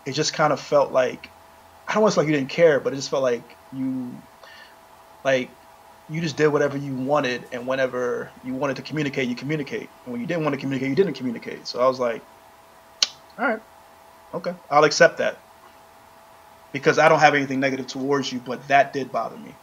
it just kind of felt like, I don't want to say like you didn't care, but it just felt like you just did whatever you wanted, and whenever you wanted to communicate, you communicate, and when you didn't want to communicate, you didn't communicate. So I was like, all right, okay, I'll accept that because I don't have anything negative towards you, but that did bother me.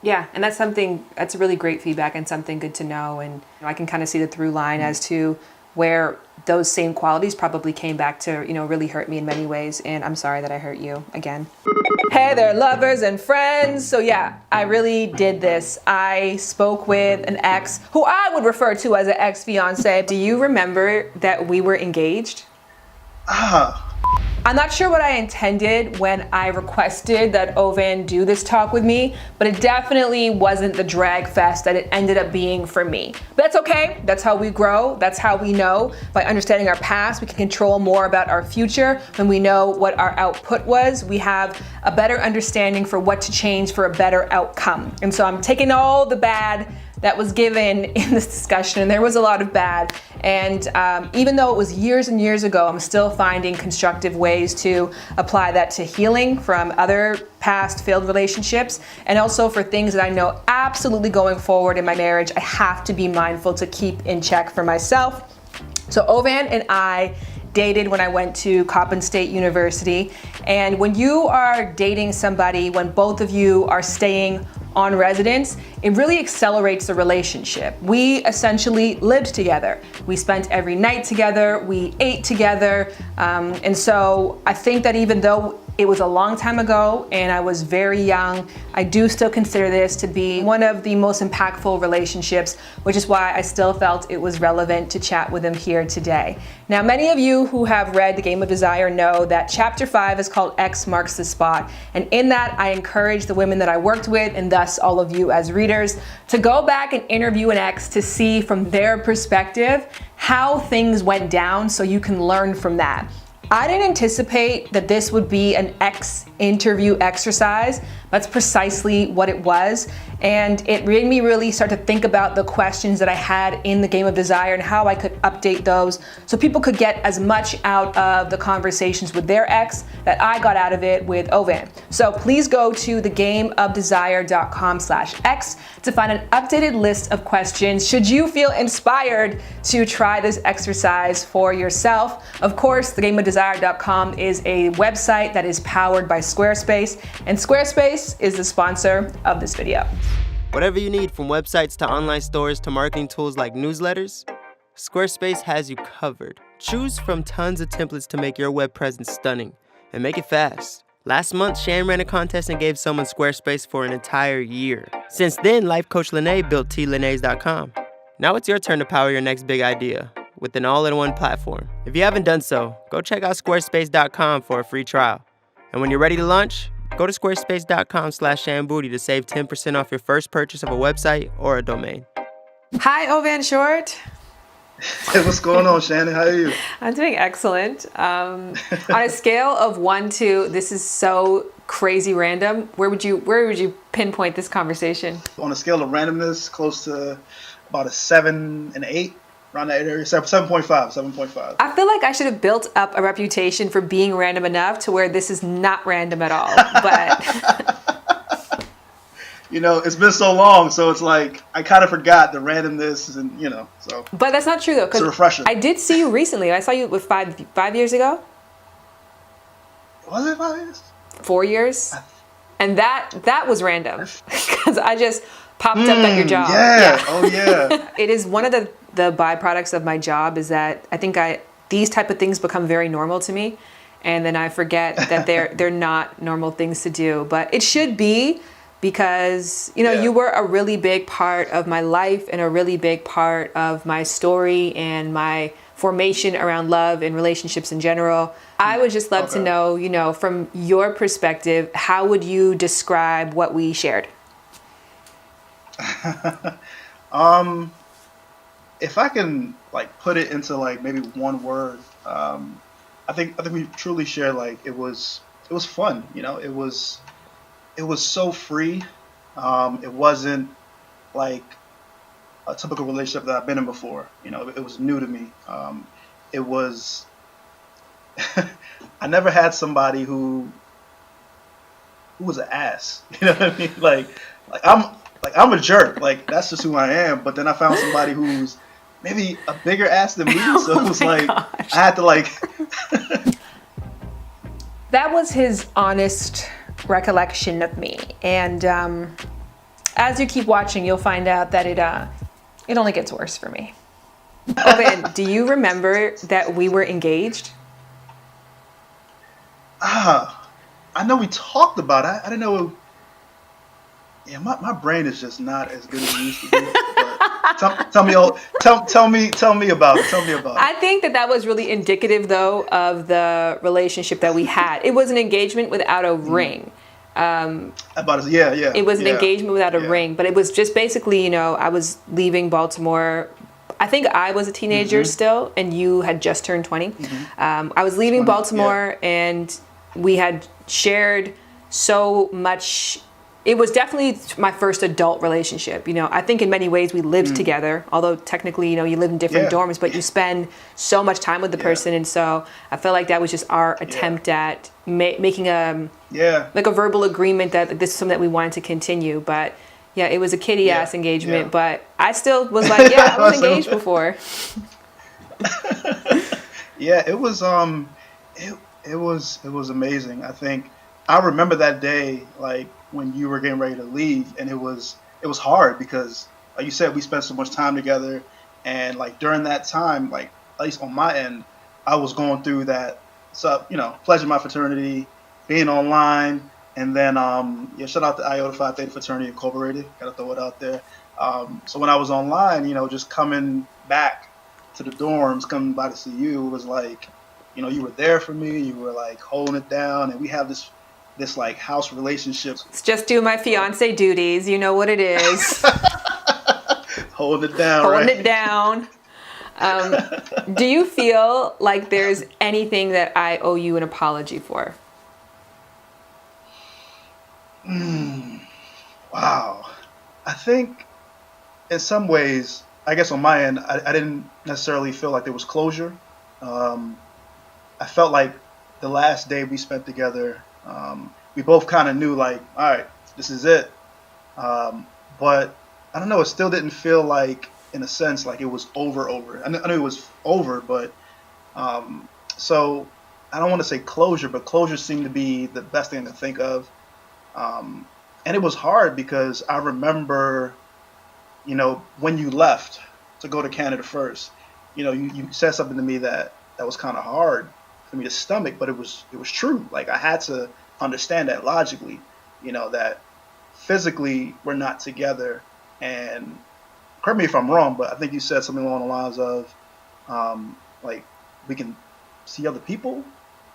Yeah, and that's really great feedback and something good to know. And I can kind of see the through line as to where those same qualities probably came back to, really hurt me in many ways. And I'm sorry that I hurt you again. Hey there, lovers and friends. So yeah, I really did this. I spoke with an ex who I would refer to as an ex-fiance. Do you remember that we were engaged? Ah, I'm not sure what I intended when I requested that Ovan do this talk with me, but it definitely wasn't the drag fest that it ended up being for me. But that's okay. That's how we grow. That's how we know. By understanding our past, we can control more about our future. When we know what our output was, we have a better understanding for what to change for a better outcome. And so I'm taking all the bad that was given in this discussion, and there was a lot of bad. And even though it was years and years ago, I'm still finding constructive ways to apply that to healing from other past failed relationships, and also for things that I know absolutely going forward in my marriage, I have to be mindful to keep in check for myself. So Ovan and I dated when I went to Coppin State University. And when you are dating somebody, when both of you are staying on residence, it really accelerates the relationship. We essentially lived together. We spent every night together, we ate together. And so I think that even though it was a long time ago and I was very young, I do still consider this to be one of the most impactful relationships, which is why I still felt it was relevant to chat with him here today. Now, many of you who have read The Game of Desire know that chapter 5 is called X Marks the Spot. And in that, I encourage the women that I worked with, and thus all of you as readers, to go back and interview an ex to see from their perspective how things went down so you can learn from that. I didn't anticipate that this would be an ex interview exercise. That's precisely what it was. And it made me really start to think about the questions that I had in the Game of Desire and how I could update those so people could get as much out of the conversations with their ex that I got out of it with Ovan. So please go to thegameofdesire.com/X to find an updated list of questions should you feel inspired to try this exercise for yourself. Of course, thegameofdesire.com is a website that is powered by Squarespace, and Squarespace is the sponsor of this video. Whatever you need, from websites to online stores to marketing tools like newsletters, Squarespace has you covered. Choose from tons of templates to make your web presence stunning, and make it fast. Last month, Shan ran a contest and gave someone Squarespace for an entire year. Since then, life coach Lene built tlenays.com. Now it's your turn to power your next big idea with an all-in-one platform. If you haven't done so, go check out squarespace.com for a free trial. And when you're ready to launch, go to squarespace.com/shanbooty to save 10% off your first purchase of a website or a domain. Hi, Ovan Short. hey, what's going on, Shannon? How are you? I'm doing excellent. On a scale of 1 to this is so crazy random, where would you pinpoint this conversation? On a scale of randomness, close to about a 7 and 8. Around that area, 7.5. I feel like I should have built up a reputation for being random enough to where this is not random at all. But it's been so long, so it's like I kind of forgot the randomness, and so. But that's not true though, It's a refresher. I did see you recently. I saw you with five years ago. Was it 5 years? 4 years, and that was random because I just popped up at your job. Yeah. Oh yeah. It is one of the byproducts of my job is that I think these type of things become very normal to me, and then I forget that they're not normal things to do, but it should be, because you were a really big part of my life and a really big part of my story and my formation around love and relationships in general. I would just love to know, from your perspective, how would you describe what we shared? If I can put it into maybe one word, I think we truly shared it was fun. It was so free. It wasn't like a typical relationship that I've been in before. It was new to me. It was I never had somebody who was an ass. You know what I mean? Like I'm a jerk. Like that's just who I am. But then I found somebody who's maybe a bigger ass than me. So it Oh was my like gosh. I had to like That was his honest recollection of me. And as you keep watching, you'll find out that it only gets worse for me. Owen, do you remember that we were engaged? I know we talked about it. I didn't know. Yeah, my brain is just not as good as it used to be. But tell me about it. Tell me about it. I think that was really indicative, though, of the relationship that we had. It was an engagement without a ring. About it. Yeah, yeah. It was an yeah, engagement without a yeah. ring, but it was just basically, I was leaving Baltimore. I think I was a teenager still, and you had just turned 20. I was leaving 20, Baltimore, and we had shared so much. It was definitely my first adult relationship. I think in many ways we lived together, although technically, you live in different Yeah. dorms, but you spend so much time with the person. And so I felt like that was just our attempt at making Yeah. like a verbal agreement that this is something that we wanted to continue. But yeah, it was a kitty ass engagement, yeah. but I still was like, yeah, I was engaged before. Yeah, it was amazing. I think I remember that day like when you were getting ready to leave, and it was hard because like you said, we spent so much time together, and like during that time, like at least on my end, I was going through that. So pledging my fraternity, being online, and then yeah, shout out to Iota Phi Theta Fraternity Incorporated. Got to throw it out there. So when I was online, just coming back to the dorms, coming by to see you, it was like, you were there for me. You were like holding it down, and we have this like house relationship, It's just do my fiance duties. You know what it is. holding it down, Holding right? it down. Do you feel like there's anything that I owe you an apology for? Wow. I think in some ways, I guess on my end, I didn't necessarily feel like there was closure. Um, I felt like the last day we spent together, we both kind of knew like, all right, this is it. But I don't know, it still didn't feel like, in a sense, like it was over. I knew it was over, but so I don't want to say closure, but closure seemed to be the best thing to think of. And it was hard because I remember, when you left to go to Canada first, you said something to me that was kind of hard for me to stomach, but it was true. Like I had to understand that logically, that physically we're not together. And correct me if I'm wrong, but I think you said something along the lines of, like we can see other people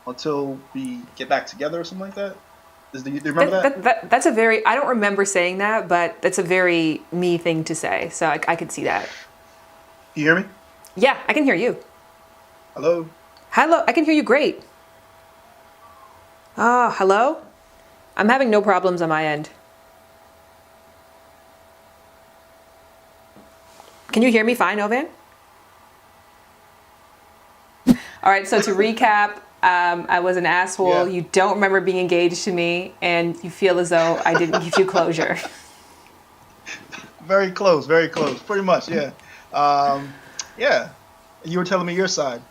until we get back together or something like that. Do you remember that? That's a very, I don't remember saying that, but that's a very me thing to say. So I could see that. Can you hear me? Yeah, I can hear you. Hello? Hello, I can hear you great. Ah, hello? I'm having no problems on my end. Can you hear me fine, Ovan? All right, so to recap, I was an asshole. Yeah. You don't remember being engaged to me, and you feel as though I didn't give you closure. Very close, pretty much, yeah. Yeah. You were telling me your side.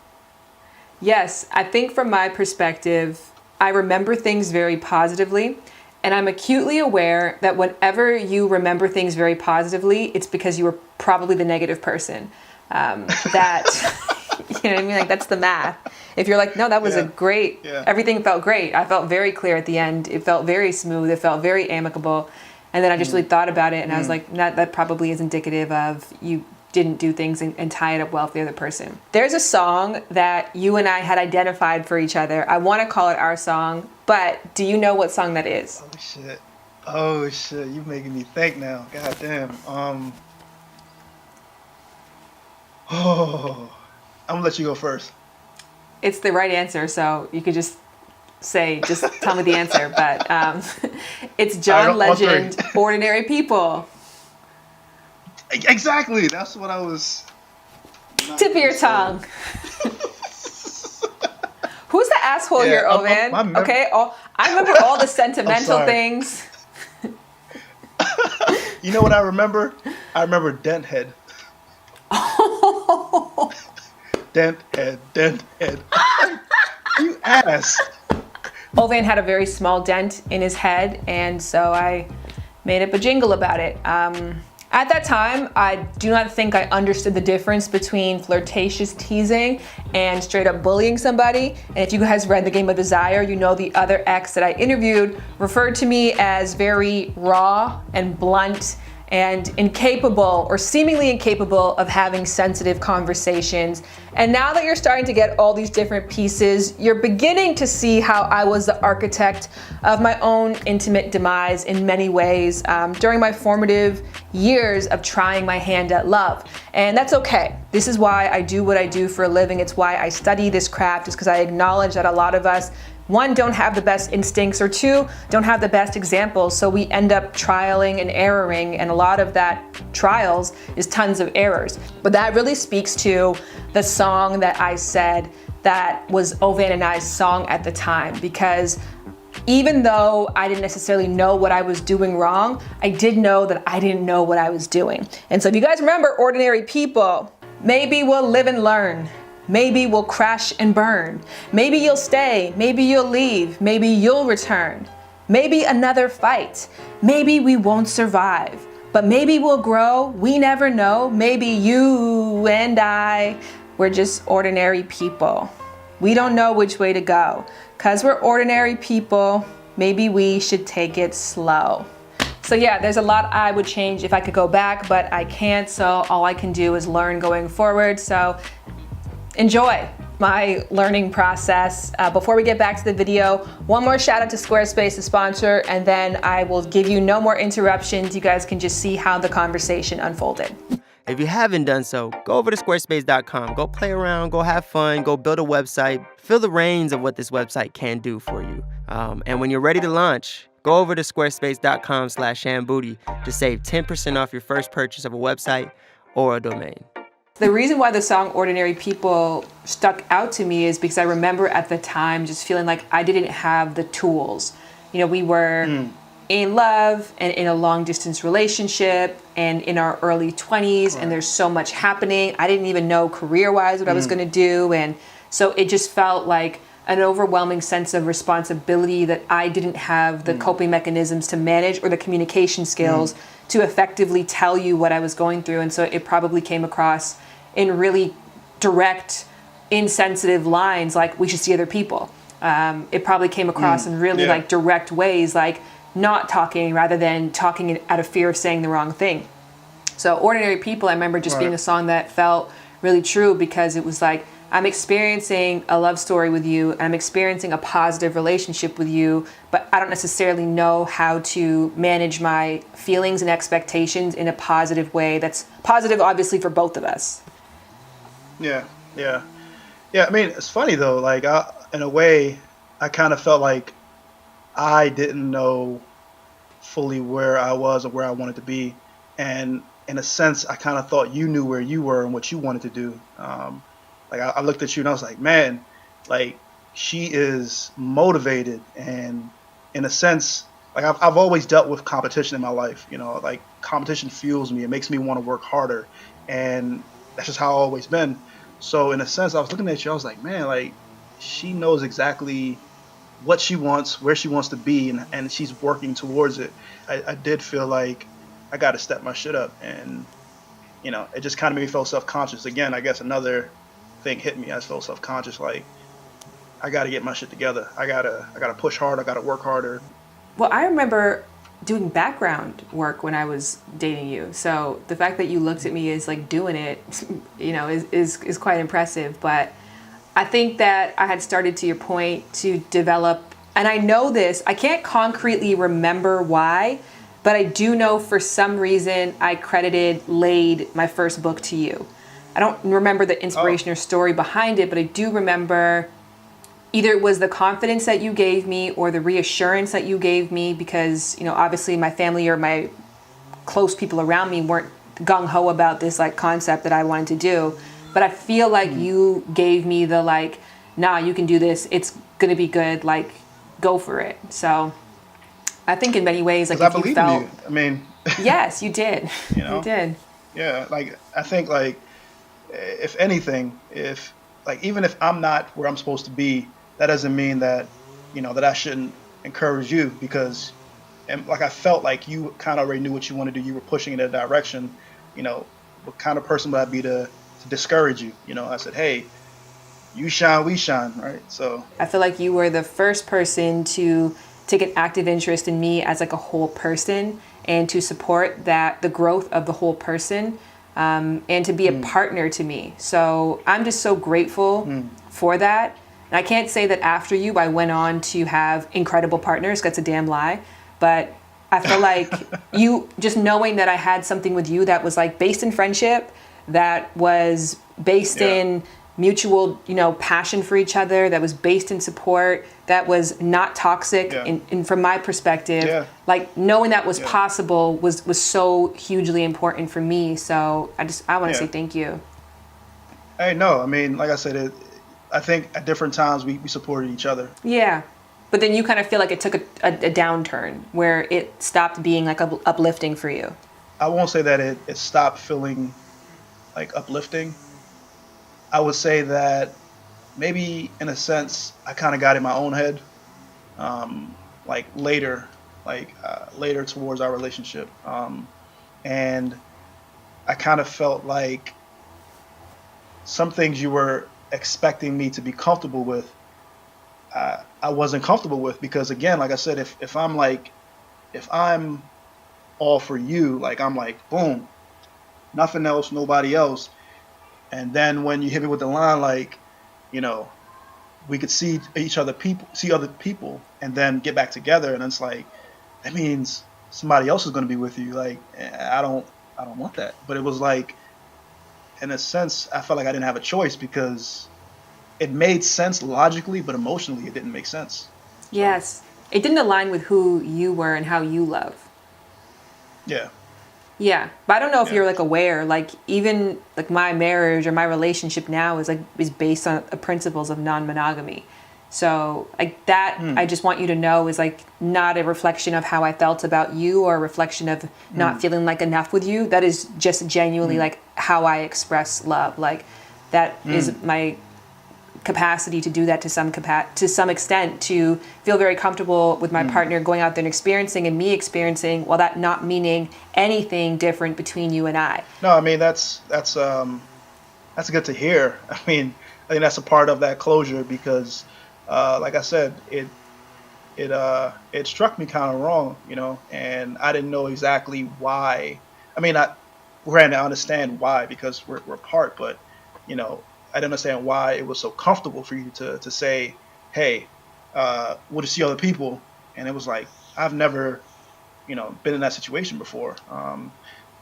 Yes, I think from my perspective, I remember things very positively, and I'm acutely aware that whenever you remember things very positively, it's because you were probably the negative person. That, you know what I mean? Like, that's the math. If you're like, no, that was a great, everything felt great. I felt very clear at the end. It felt very smooth. It felt very amicable. And then I just really thought about it, and I was like, that probably is indicative of you didn't do things and tie it up well for the other person. There's a song that you and I had identified for each other. I want to call it our song, but do you know what song that is? Oh shit, you making me think now. God damn. I'm gonna let you go first. It's the right answer, so you could just tell me the answer. But it's John Legend, Ordinary People. Exactly, that's what I was. Tip of your tongue. Who's the asshole Yeah, here, Ovan? Okay, I remember all the sentimental things. You know what I remember? I remember Dent Head. Dent Head, Dent Head. You ass. Ovan had a very small dent in his head, and so I made up a jingle about it. At that time, I do not think I understood the difference between flirtatious teasing and straight up bullying somebody. And if you guys read The Game of Desire, you know the other ex that I interviewed referred to me as very raw and blunt and incapable, or seemingly incapable, of having sensitive conversations. And now that you're starting to get all these different pieces, you're beginning to see how I was the architect of my own intimate demise in many ways during my formative years of trying my hand at love. And that's okay. This is why I do what I do for a living. It's why I study this craft, is because I acknowledge that a lot of us, one, don't have the best instincts, or two, don't have the best examples, so we end up trialing and erroring, and a lot of that trials is tons of errors. But that really speaks to the song that I said that was Ovan and I's song at the time, because even though I didn't necessarily know what I was doing wrong, I did know that I didn't know what I was doing. And so if you guys remember Ordinary People, maybe we'll live and learn. Maybe we'll crash and burn. Maybe you'll stay, maybe you'll leave, maybe you'll return. Maybe another fight, maybe we won't survive. But maybe we'll grow, we never know. Maybe you and I, we're just ordinary people. We don't know which way to go. 'Cause we're ordinary people, maybe we should take it slow. So yeah, there's a lot I would change if I could go back, but I can't, so all I can do is learn going forward. So enjoy my learning process. Before we get back to the video, one more shout out to Squarespace, the sponsor, and then I will give you no more interruptions. You guys can just see how the conversation unfolded. If you haven't done so, go over to squarespace.com. Go play around, go have fun, go build a website. Feel the reins of what this website can do for you. And when you're ready to launch, go over to squarespace.com/shambooty to save 10% off your first purchase of a website or a domain. The reason why the song Ordinary People stuck out to me is because I remember at the time just feeling like I didn't have the tools. You know, we were in love and in a long distance relationship and in our early 20s, and there's so much happening. I didn't even know career-wise what I was gonna do, and so it just felt like an overwhelming sense of responsibility that I didn't have the coping mechanisms to manage, or the communication skills to effectively tell you what I was going through. And so it probably came across in really direct, insensitive lines, like we should see other people. It probably came across in really like direct ways, like not talking rather than talking out of fear of saying the wrong thing. So Ordinary People, I remember just being a song that felt really true, because it was like, I'm experiencing a love story with you, I'm experiencing a positive relationship with you, but I don't necessarily know how to manage my feelings and expectations in a positive way that's positive, obviously, for both of us. Yeah. I mean, it's funny though, like in a way, I kind of felt like I didn't know fully where I was or where I wanted to be. And in a sense, I kind of thought you knew where you were and what you wanted to do. Like I looked at you and I was like, man, like she is motivated, and in a sense, like I've always dealt with competition in my life. You know, like competition fuels me. It makes me want to work harder, and that's just how I've always been. So in a sense, I was looking at you, I was like, man, like she knows exactly what she wants, where she wants to be, and she's working towards it. I did feel like I got to step my shit up, and you know, it just kind of made me feel self-conscious. Again, I guess another thing hit me. I felt self-conscious, like I got to get my shit together. I gotta push hard. I gotta work harder. Well, I remember doing background work when I was dating you. So the fact that you looked at me as like doing it, you know, is quite impressive. But I think that I had started, to your point, to develop, and I know this, I can't concretely remember why, but I do know for some reason I credited Laid, my first book, to you. I don't remember the inspiration or story behind it, but I do remember either it was the confidence that you gave me or the reassurance that you gave me, because, you know, obviously my family or my close people around me weren't gung-ho about this like concept that I wanted to do. But I feel like you gave me the like, nah, you can do this. It's going to be good. Like, go for it. So I think in many ways, Because like I if you believe in felt, you. I mean, yes, you did. you You know, did. yeah. Like I think like if anything, if like even if I'm not where I'm supposed to be, that doesn't mean that that I shouldn't encourage you because and like I felt like you kind of already knew what you want to do. You were pushing in that direction. What kind of person would I be to discourage you? I said, hey, you shine, we shine, right? So I feel like you were the first person to take an active interest in me as like a whole person and to support that the growth of the whole person, and to be a mm, partner to me. So I'm just so grateful mm, for that. And I can't say that after you, I went on to have incredible partners. That's a damn lie. But I feel like you just knowing that I had something with you that was like based in friendship, that was based yeah, in mutual, passion for each other, that was based in support, that was not toxic yeah, in from my perspective. yeah, Like knowing that was yeah, possible was so hugely important for me. So I want to say yeah. thank you. Hey, no, I mean, like I said, I think at different times we supported each other. Yeah. But then you kind of feel like it took a downturn where it stopped being like uplifting for you. I won't say that it stopped feeling like uplifting. I would say that maybe in a sense I kind of got in my own head, like later towards our relationship, and I kind of felt like some things you were expecting me to be comfortable with, I wasn't comfortable with because again, like I said, if I'm all for you, like I'm like boom, nothing else, nobody else, and then when you hit me with the line like, you know, we could see other people, and then get back together, and it's like that means somebody else is going to be with you. Like I don't want that. But it was like in a sense, I felt like I didn't have a choice because it made sense logically, but emotionally, it didn't make sense. So Yes. It didn't align with who you were and how you love. yeah, Yeah. But I don't know if yeah, you're like aware, like even like my marriage or my relationship now is based on the principles of non-monogamy. So like that I mm, just want you to know is like not a reflection of how I felt about you or a reflection of not mm, feeling like enough with you. That is just genuinely mm, like how I express love. Like that is mm, my capacity to do that to some extent, to feel very comfortable with my mm. partner going out there and experiencing and me experiencing, while that not meaning anything different between you and I. No, I mean that's good to hear. I mean, I think that's a part of that closure because, like I said, it struck me kind of wrong, and I didn't know exactly why. I mean, granted, I understand why because we're apart, but I didn't understand why it was so comfortable for you to say, "Hey, we'll just see other people," and it was like I've never, been in that situation before.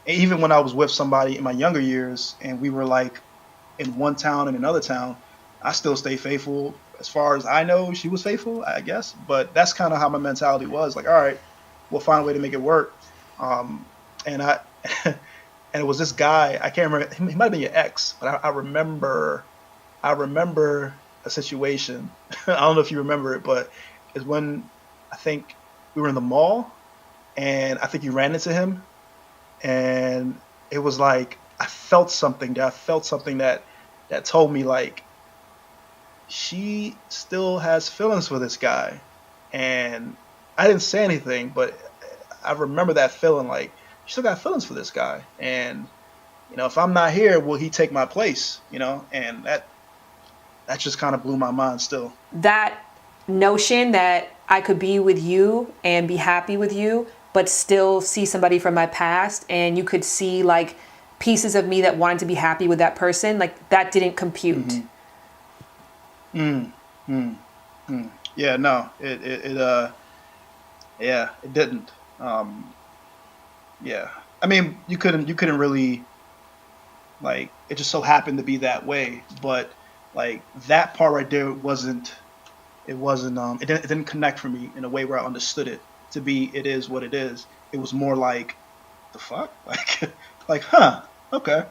Even when I was with somebody in my younger years, and we were like in one town and another town, I still stay faithful. As far as I know, she was faithful, I guess. But that's kind of how my mentality was. Like, all right, we'll find a way to make it work. And I and it was this guy. I can't remember. He might have been your ex, but I remember. I remember a situation. I don't know if you remember it, but it's when I think we were in the mall, and I think you ran into him, and it was like I felt something there. I felt something that told me like she still has feelings for this guy, and I didn't say anything, but I remember that feeling like she still got feelings for this guy, and if I'm not here, will he take my place? And that just kind of blew my mind still. That notion that I could be with you and be happy with you, but still see somebody from my past, and you could see like pieces of me that wanted to be happy with that person, like that didn't compute. Hmm. Mm, mm, yeah, no, yeah, it didn't. Yeah, I mean, you couldn't really like it just so happened to be that way, but like that part right there it didn't connect for me in a way where I understood it to be it is what it is. It was more like the fuck like like huh, okay,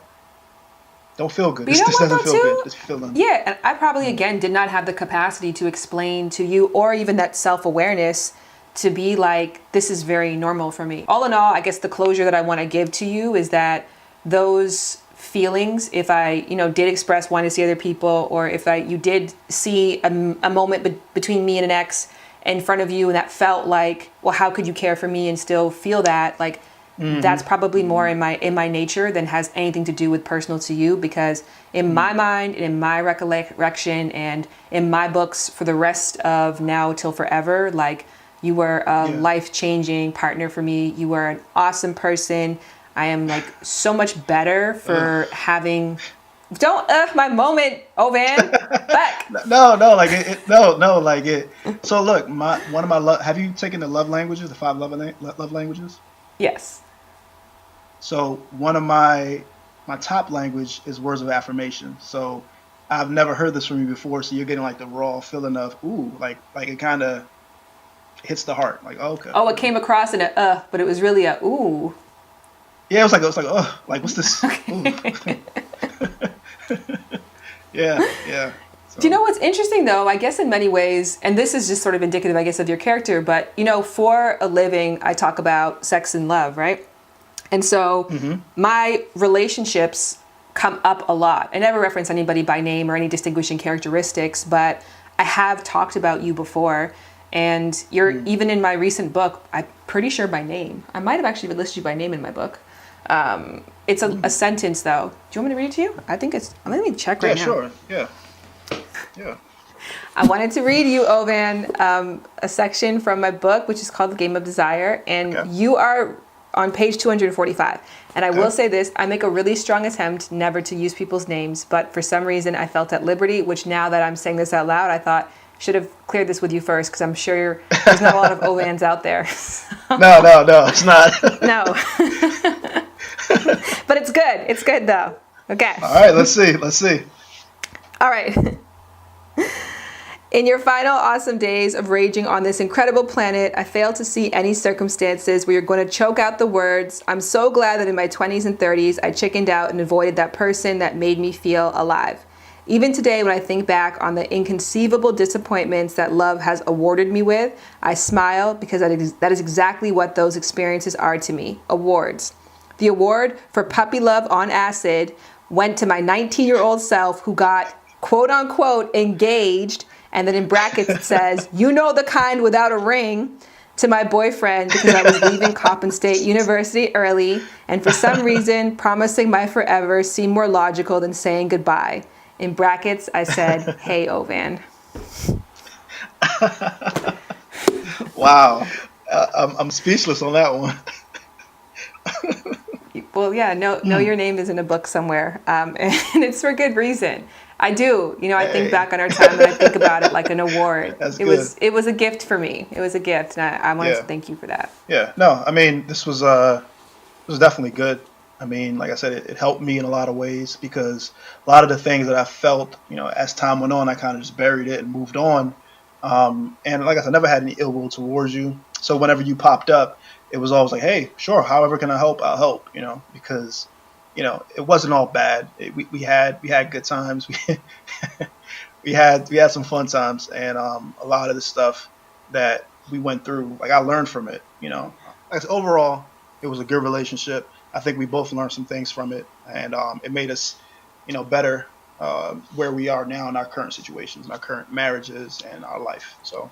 Don't feel good. But you know This what doesn't though feel good. too? This feeling. Yeah, and I probably again did not have the capacity to explain to you or even that self-awareness to be like, this is very normal for me. All in all, I guess the closure that I want to give to you is that those feelings, if I, did express wanting to see other people, or if you did see a moment between me and an ex in front of you and that felt like, well, how could you care for me and still feel that? Like, that's probably more in my nature than has anything to do with personal to you, because in my mind and in my recollection and in my books for the rest of now till forever, like, you were a life-changing partner for me. You were an awesome person. I am like so much better for having. Don't my moment, Ovan. Back. No, like no, like it. So look, one of my love. Have you taken the love languages, the five love languages? Yes. So one of my top language is words of affirmation. So I've never heard this from you before. So you're getting like the raw feeling of ooh, like it kind of hits the heart. Like okay. Oh, it came across in a but it was really a ooh. Yeah, it was like oh, like what's this? Ooh. Yeah. So. Do you know what's interesting though? I guess in many ways, and this is just sort of indicative, I guess, of your character, but for a living, I talk about sex and love, right? And so my relationships come up a lot. I never reference anybody by name or any distinguishing characteristics, but I have talked about you before. And you're even in my recent book, I'm pretty sure by name. I might have actually listed you by name in my book. It's a sentence though. Do you want me to read it to you? I think it's, let me check right now. Yeah, sure. Yeah. I wanted to read you, Ovan, a section from my book, which is called The Game of Desire. And you are on page 245. And I will say this, I make a really strong attempt never to use people's names, but for some reason I felt at liberty, which now that I'm saying this out loud, I thought should have cleared this with you first, because I'm sure there's not a lot of Ovans out there. No, it's not. No. But it's good. It's good though. Okay. All right, let's see. All right. In your final awesome days of raging on this incredible planet, I fail to see any circumstances where you're going to choke out the words, I'm so glad that in my 20s and 30s I chickened out and avoided that person that made me feel alive. Even today, when I think back on the inconceivable disappointments that love has awarded me with, I smile because that is exactly what those experiences are to me, awards. The award for puppy love on acid went to my 19-year-old self who got, quote unquote, engaged, and then in brackets it says, you know the kind without a ring, to my boyfriend because I was leaving Coppin State University early, and for some reason, promising my forever seemed more logical than saying goodbye. In brackets, I said, hey, Ovan. Wow. I'm speechless on that one. Well, yeah, know your name is in a book somewhere, and it's for good reason. I do, I think back on our time and I think about it like an award. That's it good. It was a gift for me. It was a gift, and I wanted to thank you for that. Yeah, no, I mean, this was definitely good. I mean, like I said, it helped me in a lot of ways because a lot of the things that I felt, as time went on, I kind of just buried it and moved on. And like I said, I never had any ill will towards you. So whenever you popped up, it was always like, hey, sure, however can I help, I'll help, because, it wasn't all bad. We had good times. We had some fun times, and a lot of the stuff that we went through, like I learned from it, Like, overall, it was a good relationship. I think we both learned some things from it, and it made us, better where we are now in our current situations, in our current marriages, and our life. So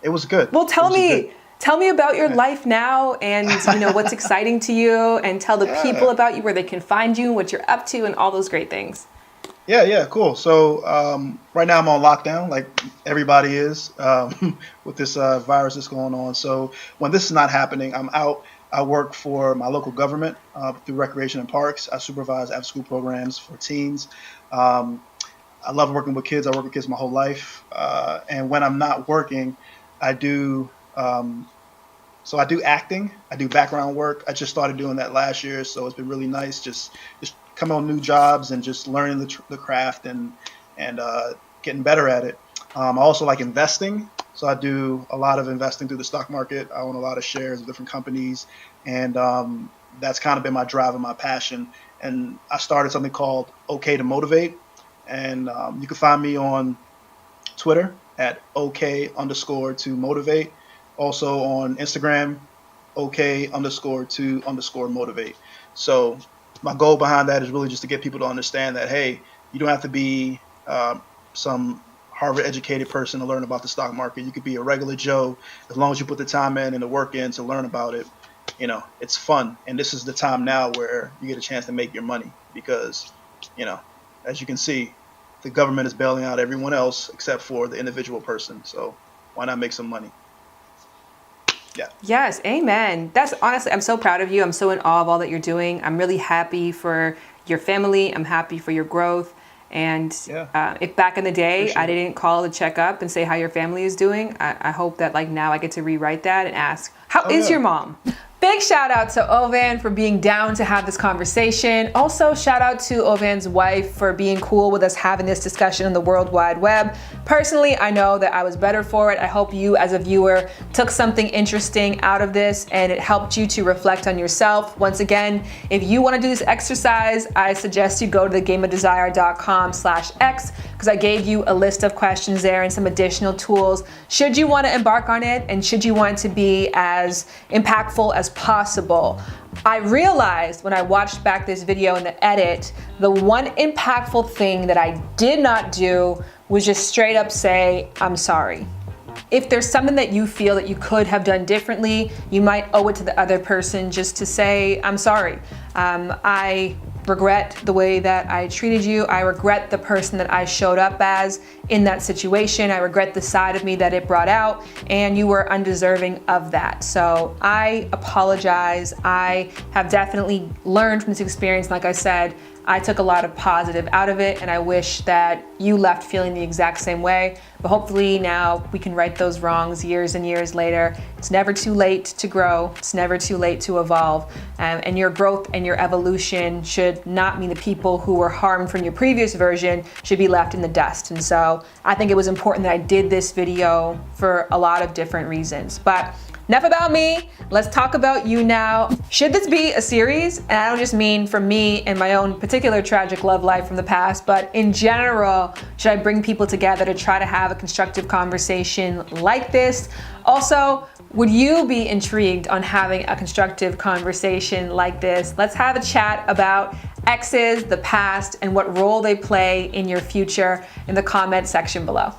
it was good. Well, tell me about your life now, and what's exciting to you, and tell the people about you, where they can find you, what you're up to, and all those great things. Yeah, cool. So right now I'm on lockdown, like everybody is, with this virus that's going on. So when this is not happening, I'm out. I work for my local government through Recreation and Parks. I supervise after-school programs for teens. I love working with kids. I work with kids my whole life. And when I'm not working, I do acting. I do background work. I just started doing that last year, so it's been really nice. Just coming on new jobs and just learning the craft and getting better at it. I also like investing. So I do a lot of investing through the stock market. I own a lot of shares of different companies, and that's kind of been my drive and my passion. And I started something called OK to Motivate. And you can find me on Twitter at OK underscore to motivate. Also on Instagram, OK underscore to underscore motivate. So my goal behind that is really just to get people to understand that, hey, you don't have to be some Harvard educated person to learn about the stock market. You could be a regular Joe as long as you put the time in and the work in to learn about it. You know, it's fun. And this is the time now where you get a chance to make your money because, you know, as you can see, the government is bailing out everyone else except for the individual person. So why not make some money? Yeah. Yes, amen. That's honestly, I'm so proud of you. I'm so in awe of all that you're doing. I'm really happy for your family. I'm happy for your growth. And if back in the day I didn't call to check up and say how your family is doing, I hope that like now I get to rewrite that and ask, how is your mom? Big shout out to Ovan for being down to have this conversation. Also, shout out to Ovan's wife for being cool with us having this discussion on the World Wide Web. Personally, I know that I was better for it. I hope you as a viewer took something interesting out of this and it helped you to reflect on yourself. Once again, if you want to do this exercise, I suggest you go to thegameofdesire.com/X because I gave you a list of questions there and some additional tools. Should you want to embark on it and should you want it to be as impactful as possible. I realized when I watched back this video in the edit, the one impactful thing that I did not do was just straight up say, I'm sorry. If there's something that you feel that you could have done differently, you might owe it to the other person just to say, I'm sorry. I regret the way that I treated you. I regret the person that I showed up as in that situation. I regret the side of me that it brought out, and you were undeserving of that. So I apologize. I have definitely learned from this experience. Like I said, I took a lot of positive out of it, and I wish that you left feeling the exact same way. But hopefully now we can right those wrongs years and years later. It's never too late to grow. It's never too late to evolve. And your growth and your evolution should not mean the people who were harmed from your previous version should be left in the dust. And so I think it was important that I did this video for a lot of different reasons. But enough about me, let's talk about you now. Should this be a series? And I don't just mean for me and my own particular tragic love life from the past, but in general, should I bring people together to try to have a constructive conversation like this? Also, would you be intrigued on having a constructive conversation like this? Let's have a chat about exes, the past, and what role they play in your future in the comment section below.